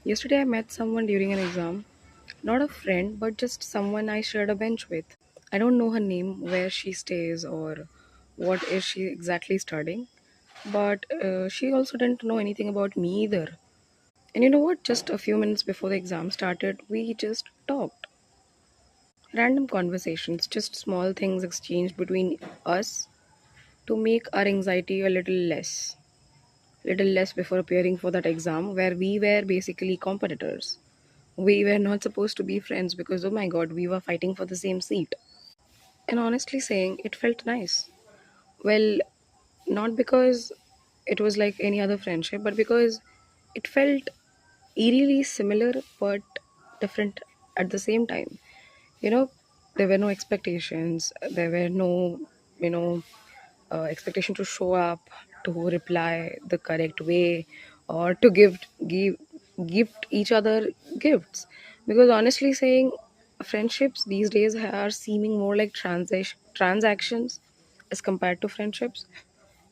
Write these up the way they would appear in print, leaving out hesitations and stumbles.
Yesterday, I met someone during an exam. Not a friend, but just someone I shared a bench with. I don't know her name, where she stays, or what is she exactly studying. But she also didn't know anything about me either. And you know what? Just a few minutes before the exam started, we just talked. Random conversations, just small things exchanged between us to make our anxiety a little less. Little less before appearing for that exam where we were basically competitors. We were not supposed to be friends because, oh my god, we were fighting for the same seat. And honestly saying, it felt nice. Well, not because it was like any other friendship, but because it felt eerily similar but different at the same time. You know, there were no expectations, there were no, you know, expectation to show up, to reply the correct way, or to gift each other gifts. Because honestly saying, friendships these days are seeming more like transactions as compared to friendships.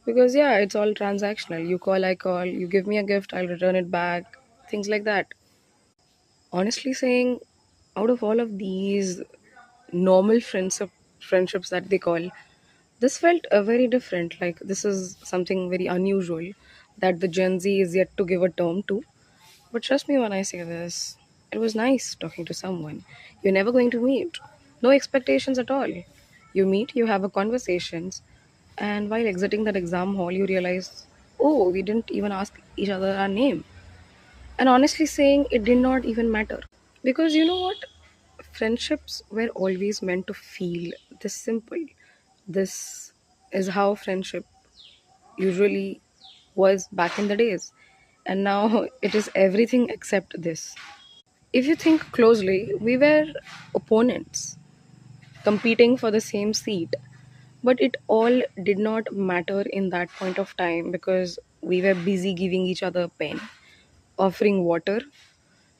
Because yeah, it's all transactional. You call, I call, you give me a gift, I'll return it back, things like that. Honestly saying, out of all of these normal friendships that they call, this felt very different. Like, this is something very unusual that the Gen Z is yet to give a term to. But trust me when I say this, it was nice talking to someone you're never going to meet. No expectations at all. You meet, you have a conversations, and while exiting that exam hall, you realize, oh, we didn't even ask each other our name. And honestly saying, it did not even matter. Because you know what? Friendships were always meant to feel this simple. This is how friendship usually was back in the days. And now it is everything except this. If you think closely, we were opponents competing for the same seat. But it all did not matter in that point of time because we were busy giving each other a pen, offering water,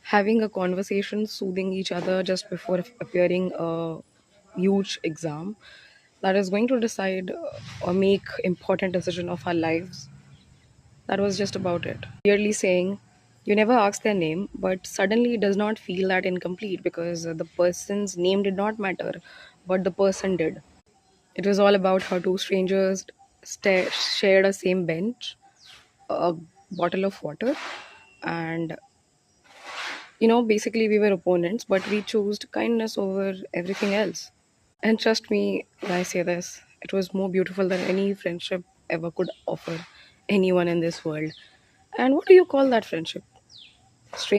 having a conversation, soothing each other just before appearing a huge exam that is going to decide or make important decision of our lives. That was just about it. Clearly saying, you never asked their name, but suddenly it does not feel that incomplete because the person's name did not matter, but the person did. It was all about how two strangers shared a same bench, a bottle of water, and basically we were opponents, but we chose kindness over everything else. And trust me when I say this, it was more beautiful than any friendship ever could offer anyone in this world. And what do you call that friendship? Strange.